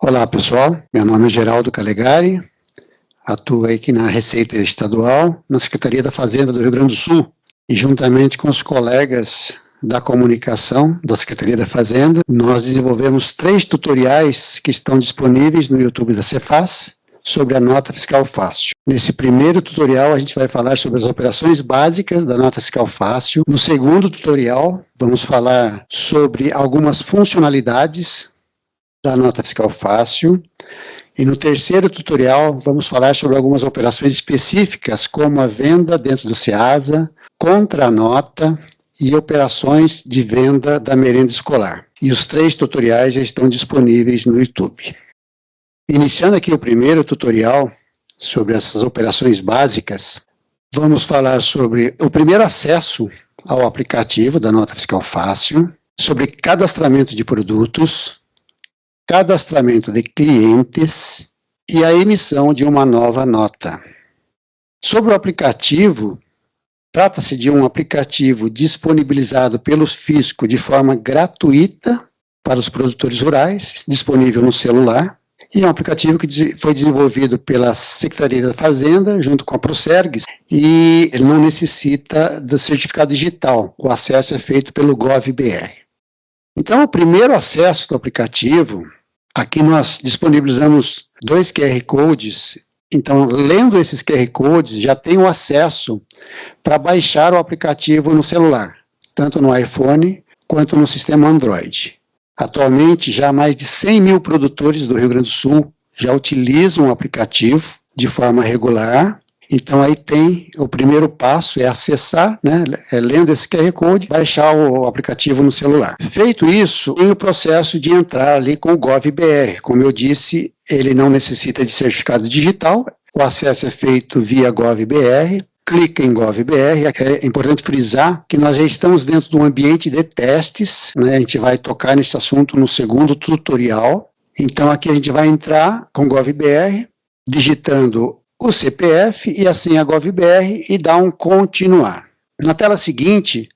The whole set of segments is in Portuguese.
Olá pessoal, meu nome é Geraldo Calegari, atuo aqui na Receita Estadual, na Secretaria da Fazenda do Rio Grande do Sul, e juntamente com os colegas da comunicação da Secretaria da Fazenda, nós desenvolvemos 3 tutoriais que estão disponíveis no YouTube da Cefaz sobre a nota fiscal fácil. Nesse primeiro tutorial a gente vai falar sobre as operações básicas da nota fiscal fácil. No segundo tutorial vamos falar sobre algumas funcionalidades da nota fiscal fácil. E no terceiro tutorial vamos falar sobre algumas operações específicas, como a venda dentro do SEASA, contra a nota e operações de venda da merenda escolar. E os 3 tutoriais já estão disponíveis no YouTube. Iniciando aqui o primeiro tutorial sobre essas operações básicas, vamos falar sobre o primeiro acesso ao aplicativo da nota fiscal fácil, sobre cadastramento de produtos, cadastramento de clientes e a emissão de uma nova nota. Sobre o aplicativo, trata-se de um aplicativo disponibilizado pelo Fisco de forma gratuita para os produtores rurais, disponível no celular, e é um aplicativo que foi desenvolvido pela Secretaria da Fazenda, junto com a Procergs, e ele não necessita do certificado digital, o acesso é feito pelo Gov.br. Então, o primeiro acesso do aplicativo, aqui nós disponibilizamos 2 QR Codes. Então, lendo esses QR Codes, já tem o acesso para baixar o aplicativo no celular, tanto no iPhone quanto no sistema Android. Atualmente, já mais de 100 mil produtores do Rio Grande do Sul já utilizam o aplicativo de forma regular. Então, aí tem o primeiro passo, é acessar, né, lendo esse QR Code, baixar o aplicativo no celular. Feito isso, tem o processo de entrar ali com o Gov.br. Como eu disse, ele não necessita de certificado digital, o acesso é feito via Gov.br, clica em Gov.br. É importante frisar que nós já estamos dentro de um ambiente de testes, né, a gente vai tocar nesse assunto no segundo tutorial. Então, aqui a gente vai entrar com Gov.br, digitando o CPF e a senha Gov.br e dá um continuar. Na tela seguinte,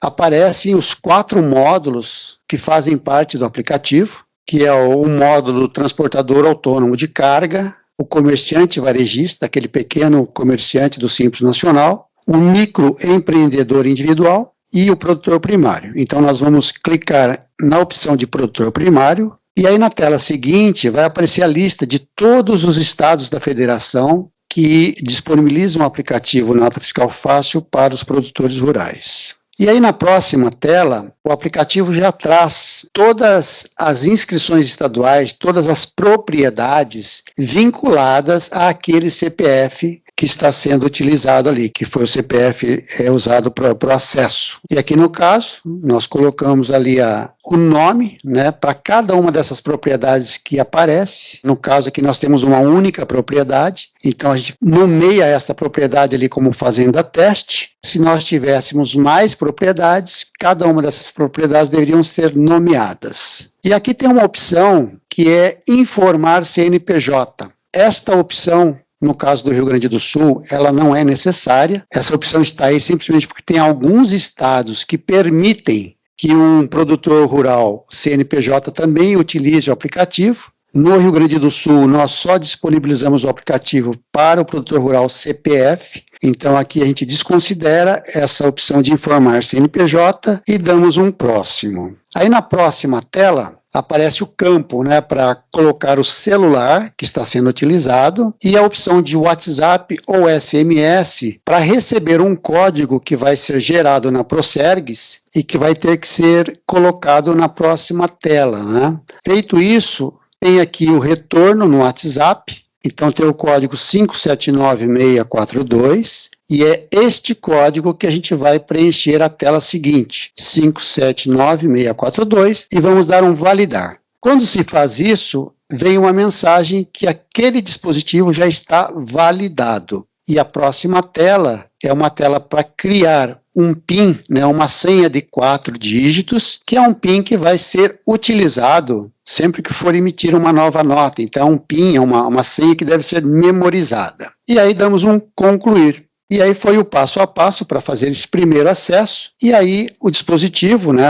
aparecem os 4 módulos que fazem parte do aplicativo, que é o módulo transportador autônomo de carga, o comerciante varejista, aquele pequeno comerciante do Simples Nacional, o microempreendedor individual e o produtor primário. Então nós vamos clicar na opção de produtor primário, e aí na tela seguinte vai aparecer a lista de todos os estados da federação que disponibilizam o aplicativo Nota Fiscal Fácil para os produtores rurais. E aí na próxima tela, o aplicativo já traz todas as inscrições estaduais, todas as propriedades vinculadas àquele CPF que está sendo utilizado ali, que foi o CPF usado para o acesso. E aqui no caso, nós colocamos ali o nome, né, para cada uma dessas propriedades que aparece. No caso aqui nós temos uma única propriedade, então a gente nomeia esta propriedade ali como fazenda teste. Se nós tivéssemos mais propriedades, cada uma dessas propriedades deveriam ser nomeadas. E aqui tem uma opção que é informar CNPJ. Esta opção, no caso do Rio Grande do Sul, ela não é necessária. Essa opção está aí simplesmente porque tem alguns estados que permitem que um produtor rural CNPJ também utilize o aplicativo. No Rio Grande do Sul, nós só disponibilizamos o aplicativo para o produtor rural CPF. Então, aqui a gente desconsidera essa opção de informar CNPJ e damos um próximo. Aí, na próxima tela, aparece o campo, né, para colocar o celular que está sendo utilizado e a opção de WhatsApp ou SMS para receber um código que vai ser gerado na Procergs e que vai ter que ser colocado na próxima tela, né? Feito isso, tem aqui o retorno no WhatsApp. Então tem o código 579642 e é este código que a gente vai preencher a tela seguinte, 579642, e vamos dar um validar. Quando se faz isso, vem uma mensagem que aquele dispositivo já está validado. E a próxima tela é uma tela para criar um PIN, né, uma senha de 4 dígitos, que é um PIN que vai ser utilizado sempre que for emitir uma nova nota. Então, um PIN é uma senha que deve ser memorizada. E aí damos um concluir. E aí foi o passo a passo para fazer esse primeiro acesso, e aí o dispositivo, né,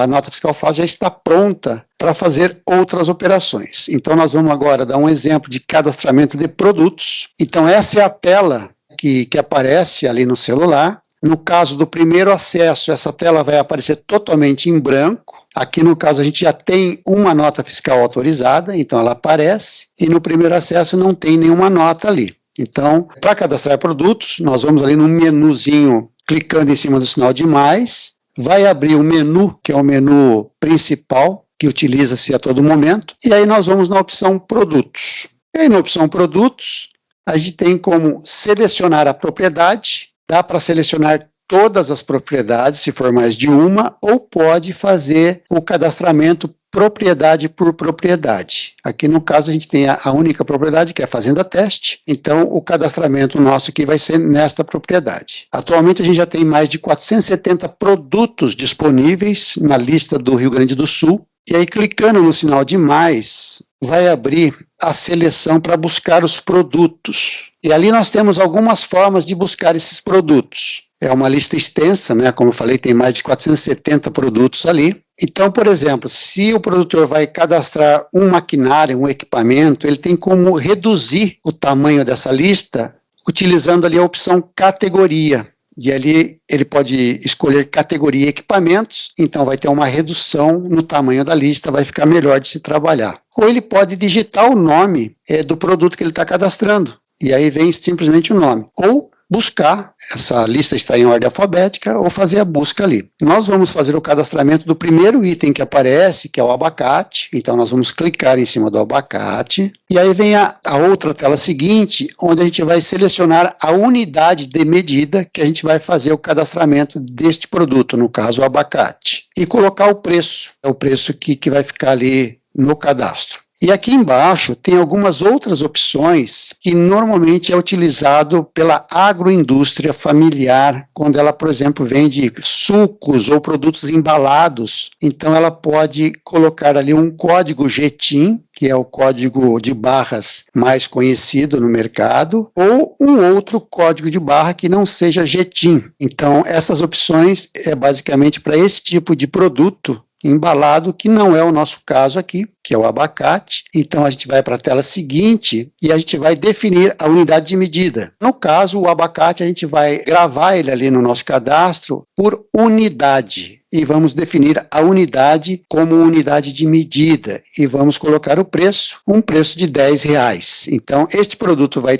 a nota fiscal fácil já está pronta para fazer outras operações. Então nós vamos agora dar um exemplo de cadastramento de produtos. Então essa é a tela que aparece ali no celular. No caso do primeiro acesso, essa tela vai aparecer totalmente em branco. Aqui no caso a gente já tem uma nota fiscal autorizada, então ela aparece, e no primeiro acesso não tem nenhuma nota ali. Então, para cadastrar produtos, nós vamos ali no menuzinho, clicando em cima do sinal de mais, vai abrir o menu, que é o menu principal, que utiliza-se a todo momento, e aí nós vamos na opção Produtos. E aí na opção Produtos, a gente tem como selecionar a propriedade, dá para selecionar todas as propriedades, se for mais de uma, ou pode fazer o cadastramento propriedade por propriedade. Aqui no caso a gente tem a única propriedade, que é a Fazenda Teste, então o cadastramento nosso aqui vai ser nesta propriedade. Atualmente a gente já tem mais de 470 produtos disponíveis na lista do Rio Grande do Sul, e aí clicando no sinal de mais, vai abrir a seleção para buscar os produtos. E ali nós temos algumas formas de buscar esses produtos. É uma lista extensa, né? Como eu falei, tem mais de 470 produtos ali. Então, por exemplo, se o produtor vai cadastrar um maquinário, um equipamento, ele tem como reduzir o tamanho dessa lista utilizando ali a opção categoria. E ali ele pode escolher categoria equipamentos, então vai ter uma redução no tamanho da lista, vai ficar melhor de se trabalhar. Ou ele pode digitar o nome do produto que ele está cadastrando, e aí vem simplesmente o nome. Ou buscar, essa lista está em ordem alfabética, ou fazer a busca ali. Nós vamos fazer o cadastramento do primeiro item que aparece, que é o abacate, então nós vamos clicar em cima do abacate, e aí vem a outra tela seguinte, onde a gente vai selecionar a unidade de medida que a gente vai fazer o cadastramento deste produto, no caso o abacate, e colocar o preço, é o preço que vai ficar ali no cadastro. E aqui embaixo tem algumas outras opções que normalmente é utilizado pela agroindústria familiar, quando ela, por exemplo, vende sucos ou produtos embalados. Então ela pode colocar ali um código GTIN, que é o código de barras mais conhecido no mercado, ou um outro código de barra que não seja GTIN. Então essas opções é basicamente para esse tipo de produto embalado, que não é o nosso caso aqui, que é o abacate. Então a gente vai para a tela seguinte e a gente vai definir a unidade de medida. No caso, o abacate a gente vai gravar ele ali no nosso cadastro por unidade. E vamos definir a unidade como unidade de medida. E vamos colocar o preço, um preço de R$10. Então, este produto vai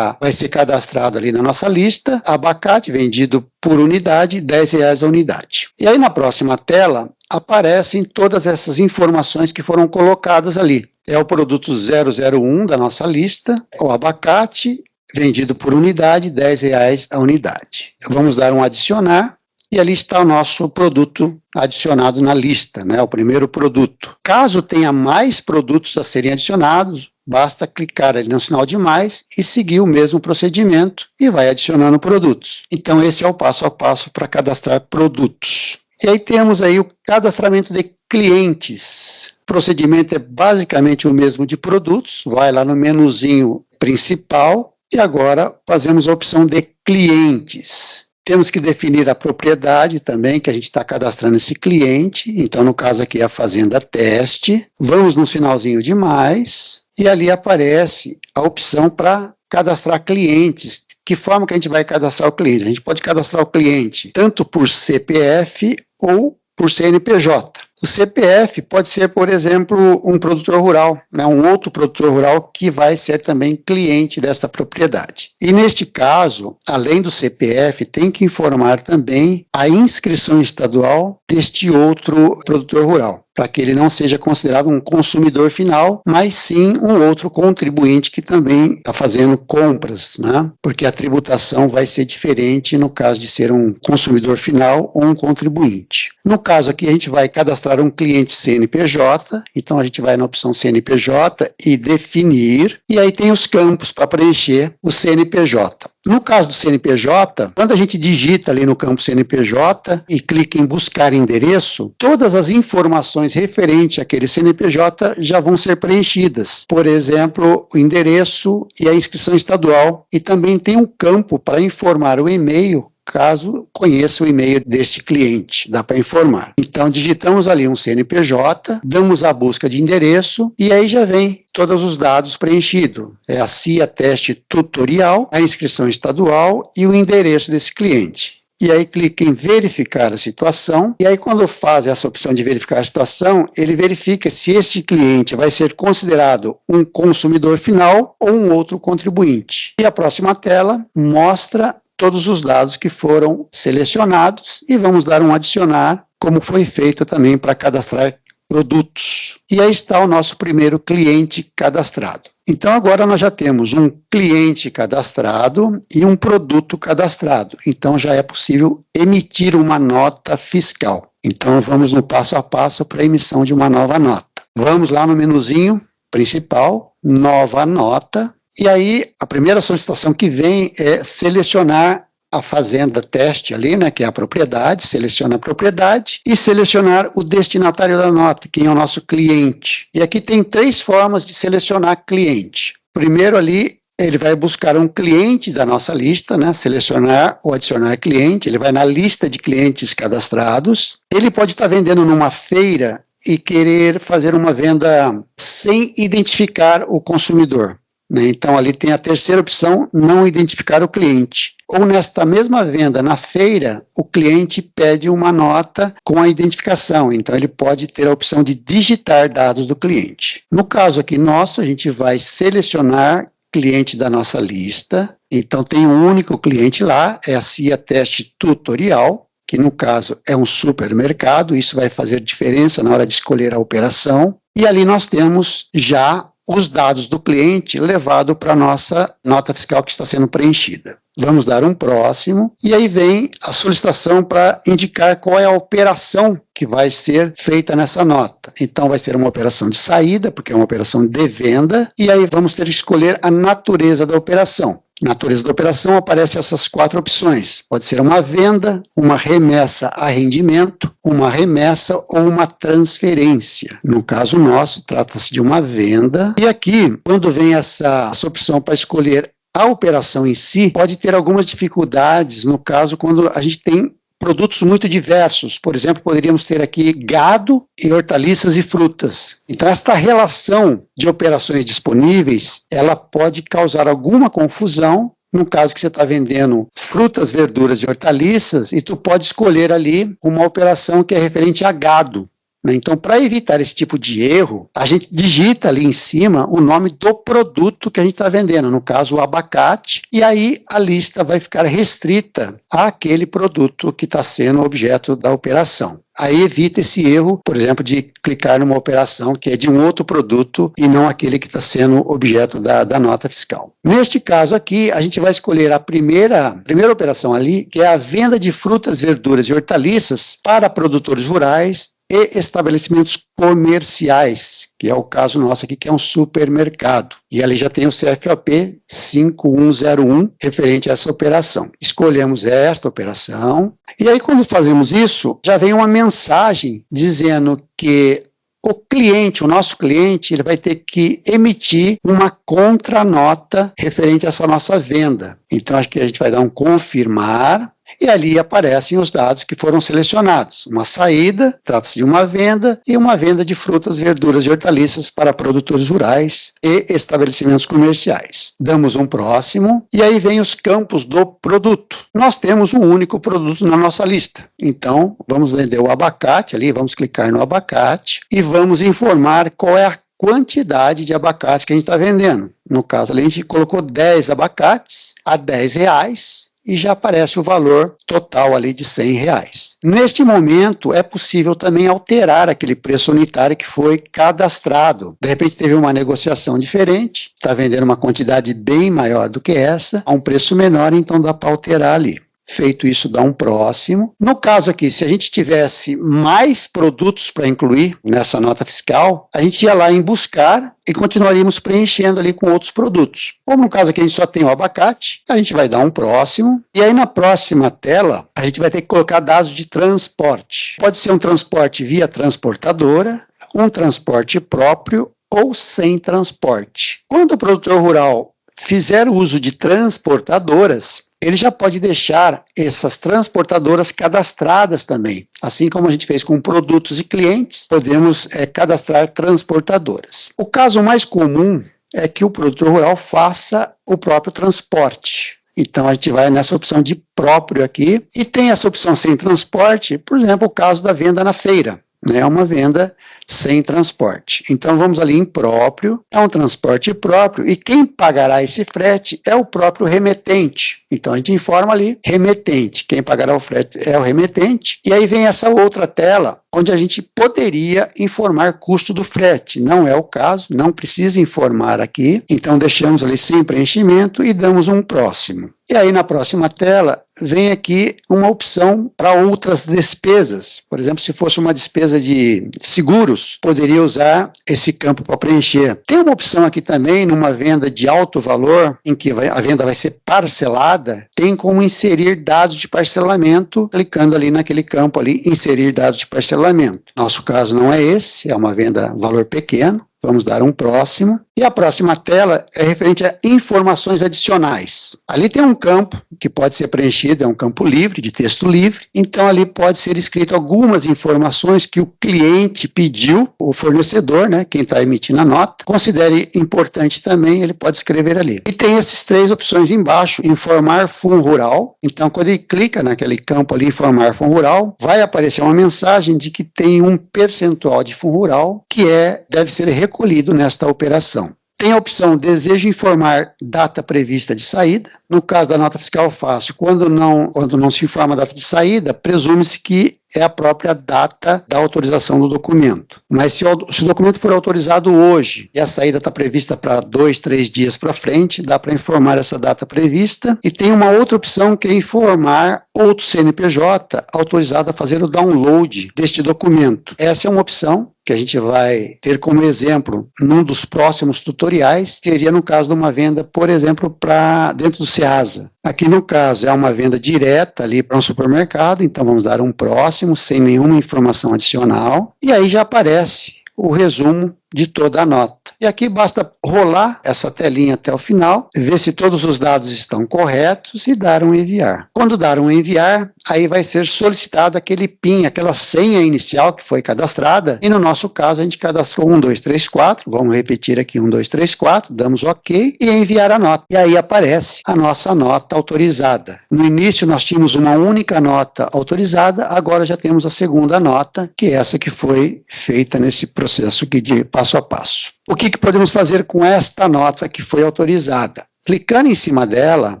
ser cadastrado ali na nossa lista, abacate vendido por unidade, R$10 a unidade. E aí na próxima tela, aparecem todas essas informações que foram colocadas ali. É o produto 001 da nossa lista, o abacate, vendido por unidade, R$10 a unidade. Vamos dar um adicionar, e ali está o nosso produto adicionado na lista, né? O primeiro produto. Caso tenha mais produtos a serem adicionados, basta clicar ali no sinal de mais e seguir o mesmo procedimento e vai adicionando produtos. Então esse é o passo a passo para cadastrar produtos. E aí temos aí o cadastramento de clientes. O procedimento é basicamente o mesmo de produtos, vai lá no menuzinho principal e agora fazemos a opção de clientes. Temos que definir a propriedade também, que a gente está cadastrando esse cliente, então no caso aqui é a Fazenda Teste. Vamos no sinalzinho de mais e ali aparece a opção para cadastrar clientes. Que forma que a gente vai cadastrar o cliente? A gente pode cadastrar o cliente tanto por CPF ou por CNPJ. O CPF pode ser, por exemplo, um produtor rural, né, um outro produtor rural que vai ser também cliente desta propriedade. E neste caso, além do CPF, tem que informar também a inscrição estadual deste outro produtor rural, para que ele não seja considerado um consumidor final, mas sim um outro contribuinte que também está fazendo compras, né? Porque a tributação vai ser diferente no caso de ser um consumidor final ou um contribuinte. No caso aqui, a gente vai cadastrar mostrar um cliente CNPJ, então a gente vai na opção CNPJ e definir, e aí tem os campos para preencher o CNPJ. No caso do CNPJ, quando a gente digita ali no campo CNPJ e clica em buscar endereço, todas as informações referentes àquele CNPJ já vão ser preenchidas. Por exemplo, o endereço e a inscrição estadual. E também tem um campo para informar o e-mail, caso conheça o e-mail deste cliente, dá para informar. Então, digitamos ali um CNPJ, damos a busca de endereço e aí já vem todos os dados preenchidos. É a CIA teste tutorial, a inscrição estadual e o endereço desse cliente. E aí clica em verificar a situação, e aí quando faz essa opção de verificar a situação, ele verifica se esse cliente vai ser considerado um consumidor final ou um outro contribuinte. E a próxima tela mostra todos os dados que foram selecionados e vamos dar um adicionar, como foi feito também para cadastrar produtos. E aí está o nosso primeiro cliente cadastrado. Então agora nós já temos um cliente cadastrado e um produto cadastrado. Então já é possível emitir uma nota fiscal. Então vamos no passo a passo para a emissão de uma nova nota. Vamos lá no menuzinho principal, nova nota. E aí, a primeira solicitação que vem é selecionar a fazenda teste ali, né, que é a propriedade, seleciona a propriedade e selecionar o destinatário da nota, quem é o nosso cliente. E aqui tem 3 formas de selecionar cliente. Primeiro ali, ele vai buscar um cliente da nossa lista, né, selecionar ou adicionar cliente, ele vai na lista de clientes cadastrados. Ele pode estar vendendo numa feira e querer fazer uma venda sem identificar o consumidor. Então, ali tem a terceira opção, não identificar o cliente. Ou nesta mesma venda, na feira, o cliente pede uma nota com a identificação. Então, ele pode ter a opção de digitar dados do cliente. No caso aqui nosso, a gente vai selecionar cliente da nossa lista. Então, tem um único cliente lá, é a CIA teste tutorial, que no caso é um supermercado. Isso vai fazer diferença na hora de escolher a operação. E ali nós temos já os dados do cliente levado para a nossa nota fiscal que está sendo preenchida. Vamos dar um próximo, e aí vem a solicitação para indicar qual é a operação que vai ser feita nessa nota. Então vai ser uma operação de saída, porque é uma operação de venda, e aí vamos ter que escolher a natureza da operação. Natureza da operação aparecem essas 4 opções. Pode ser uma venda, uma remessa a rendimento, uma remessa ou uma transferência. No caso nosso, trata-se de uma venda. E aqui, quando vem essa opção para escolher a operação em si, pode ter algumas dificuldades, no caso, quando a gente tem produtos muito diversos. Por exemplo, poderíamos ter aqui gado e hortaliças e frutas. Então, esta relação de operações disponíveis, ela pode causar alguma confusão, no caso que você está vendendo frutas, verduras e hortaliças, e tu pode escolher ali uma operação que é referente a gado. Então, para evitar esse tipo de erro, a gente digita ali em cima o nome do produto que a gente está vendendo, no caso o abacate, e aí a lista vai ficar restrita àquele produto que está sendo objeto da operação. Aí evita esse erro, por exemplo, de clicar numa operação que é de um outro produto e não aquele que está sendo objeto da nota fiscal. Neste caso aqui, a gente vai escolher a primeira operação ali, que é a venda de frutas, verduras e hortaliças para produtores rurais e estabelecimentos comerciais, que é o caso nosso aqui, que é um supermercado. E ali já tem o CFOP 5101 referente a essa operação. Escolhemos esta operação, e aí quando fazemos isso, já vem uma mensagem dizendo que o cliente, o nosso cliente, ele vai ter que emitir uma contranota referente a essa nossa venda. Então, acho que a gente vai dar um confirmar, e ali aparecem os dados que foram selecionados. Uma saída, trata-se de uma venda, e uma venda de frutas, verduras e hortaliças para produtores rurais e estabelecimentos comerciais. Damos um próximo, e aí vem os campos do produto. Nós temos um único produto na nossa lista. Então, vamos vender o abacate ali, vamos clicar no abacate, e vamos informar qual é a quantidade de abacate que a gente está vendendo. No caso, ali a gente colocou 10 abacates a R$10, e já aparece o valor total ali de R$100. Neste momento, é possível também alterar aquele preço unitário que foi cadastrado. De repente, teve uma negociação diferente, está vendendo uma quantidade bem maior do que essa, a um preço menor, então dá para alterar ali. Feito isso, dá um próximo. No caso aqui, se a gente tivesse mais produtos para incluir nessa nota fiscal, a gente ia lá em buscar e continuaríamos preenchendo ali com outros produtos. Como no caso aqui a gente só tem o abacate, a gente vai dar um próximo. E aí na próxima tela, a gente vai ter que colocar dados de transporte. Pode ser um transporte via transportadora, um transporte próprio ou sem transporte. Quando o produtor rural fizer uso de transportadoras, ele já pode deixar essas transportadoras cadastradas também. Assim como a gente fez com produtos e clientes, podemos cadastrar transportadoras. O caso mais comum é que o produtor rural faça o próprio transporte. Então, a gente vai nessa opção de próprio aqui, e tem essa opção sem transporte, por exemplo, o caso da venda na feira. É uma venda sem transporte. Então, vamos ali em próprio, é um transporte próprio, e quem pagará esse frete é o próprio remetente. Então, a gente informa ali, remetente. Quem pagará o frete é o remetente. E aí vem essa outra tela, onde a gente poderia informar custo do frete. Não é o caso, não precisa informar aqui. Então, deixamos ali sem preenchimento e damos um próximo. E aí, na próxima tela, vem aqui uma opção para outras despesas. Por exemplo, se fosse uma despesa de seguros, poderia usar esse campo para preencher. Tem uma opção aqui também, numa venda de alto valor, em que a venda vai ser parcelada, tem como inserir dados de parcelamento, clicando ali naquele campo ali, inserir dados de parcelamento. Nosso caso não é esse, é uma venda valor pequeno. Vamos dar um próximo. E a próxima tela é referente a informações adicionais. Ali tem um campo que pode ser preenchido, é um campo livre, de texto livre. Então, ali pode ser escrito algumas informações que o cliente pediu, o fornecedor, né, quem está emitindo a nota, considere importante também, ele pode escrever ali. E tem essas três opções embaixo, informar fundo rural. Então, quando ele clica naquele campo ali, informar fundo rural, vai aparecer uma mensagem de que tem um percentual de fundo rural que deve ser recolhido nesta operação. Tem a opção desejo informar data prevista de saída. No caso da nota fiscal fácil, quando não se informa a data de saída, presume-se que é a própria data da autorização do documento. Mas se o documento for autorizado hoje e a saída está prevista para 2, 3 dias para frente, dá para informar essa data prevista. E tem uma outra opção que é informar outro CNPJ autorizado a fazer o download deste documento. Essa é uma opção que a gente vai ter como exemplo num dos próximos tutoriais, seria no caso de uma venda, por exemplo, para dentro do Ceasa. Aqui no caso é uma venda direta ali para um supermercado, então vamos dar um próximo, sem nenhuma informação adicional, e aí já aparece o resumo de toda a nota. E aqui basta rolar essa telinha até o final, ver se todos os dados estão corretos e dar um enviar. Quando dar um enviar, aí vai ser solicitado aquele PIN, aquela senha inicial que foi cadastrada, e no nosso caso a gente cadastrou 1, 2, 3, 4, vamos repetir aqui 1, 2, 3, 4, damos OK e enviar a nota. E aí aparece a nossa nota autorizada. No início nós tínhamos uma única nota autorizada, agora já temos a segunda nota, que é essa que foi feita nesse processo aqui de passo a passo. O que podemos fazer com esta nota que foi autorizada? Clicando em cima dela,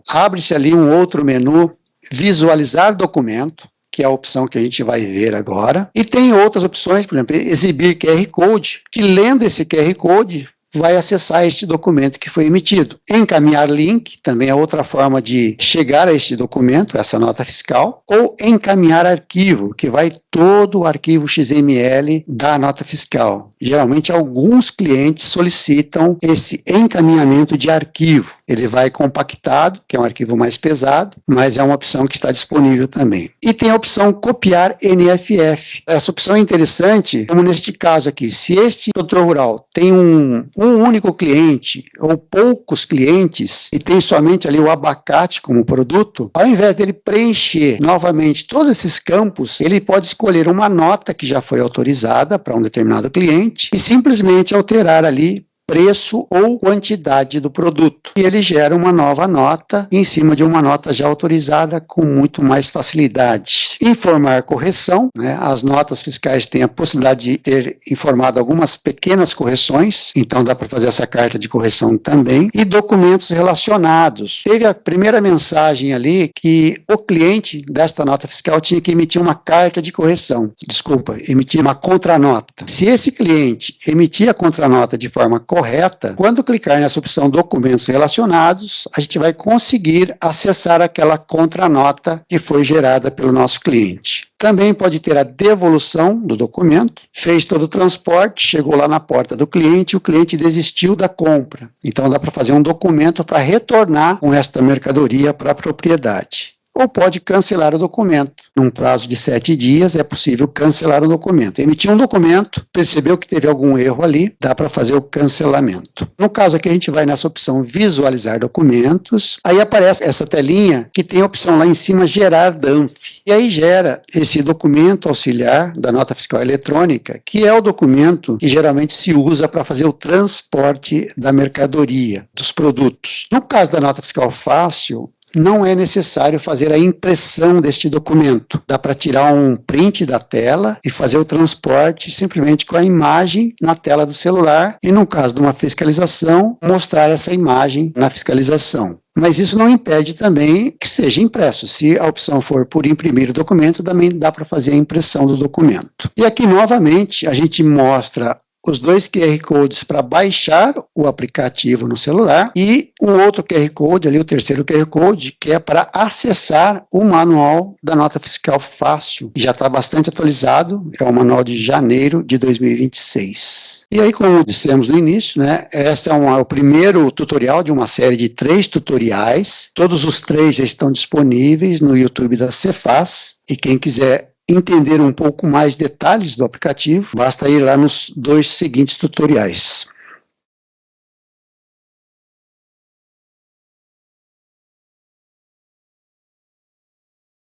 abre-se ali um outro menu, visualizar documento, que é a opção que a gente vai ver agora, e tem outras opções, por exemplo, exibir QR Code, que lendo esse QR Code, vai acessar este documento que foi emitido. Encaminhar link, também é outra forma de chegar a este documento, essa nota fiscal, ou encaminhar arquivo, que vai todo o arquivo XML da nota fiscal. Geralmente, alguns clientes solicitam esse encaminhamento de arquivo. Ele vai compactado, que é um arquivo mais pesado, mas é uma opção que está disponível também. E tem a opção copiar NFF. Essa opção é interessante, como neste caso aqui, se este produtor rural tem um único cliente ou poucos clientes e tem somente ali o abacate como produto, ao invés dele preencher novamente todos esses campos, ele pode escolher uma nota que já foi autorizada para um determinado cliente e simplesmente alterar ali preço ou quantidade do produto. E ele gera uma nova nota em cima de uma nota já autorizada com muito mais facilidade. Informar correção, né? As notas fiscais têm a possibilidade de ter informado algumas pequenas correções, então dá para fazer essa carta de correção também. E documentos relacionados. Teve a primeira mensagem ali que o cliente desta nota fiscal tinha que emitir uma carta de correção. Emitir uma contranota. Se esse cliente emitir a contranota de forma correta, correta, quando clicar nessa opção Documentos Relacionados, a gente vai conseguir acessar aquela contranota que foi gerada pelo nosso cliente. Também pode ter a devolução do documento, fez todo o transporte, chegou lá na porta do cliente e o cliente desistiu da compra. Então dá para fazer um documento para retornar com esta mercadoria para a propriedade. Ou pode cancelar o documento. Num prazo de 7 dias é possível cancelar o documento. Emitiu um documento, percebeu que teve algum erro ali, dá para fazer o cancelamento. No caso aqui a gente vai nessa opção visualizar documentos, aí aparece essa telinha que tem a opção lá em cima gerar DANF. E aí gera esse documento auxiliar da nota fiscal eletrônica, que é o documento que geralmente se usa para fazer o transporte da mercadoria, dos produtos. No caso da nota fiscal fácil, não é necessário fazer a impressão deste documento. Dá para tirar um print da tela e fazer o transporte simplesmente com a imagem na tela do celular e, no caso de uma fiscalização, mostrar essa imagem na fiscalização. Mas isso não impede também que seja impresso. Se a opção for por imprimir o documento, também dá para fazer a impressão do documento. E aqui, novamente, a gente mostra os 2 QR Codes para baixar o aplicativo no celular e o outro QR Code, ali o terceiro QR Code, que é para acessar o manual da nota fiscal fácil, que já está bastante atualizado, é o manual de janeiro de 2026. E aí, como dissemos no início, esse é o primeiro tutorial de uma série de 3 tutoriais. Todos os 3 já estão disponíveis no YouTube da Cefaz e quem quiser entender um pouco mais detalhes do aplicativo, basta ir lá nos 2 seguintes tutoriais.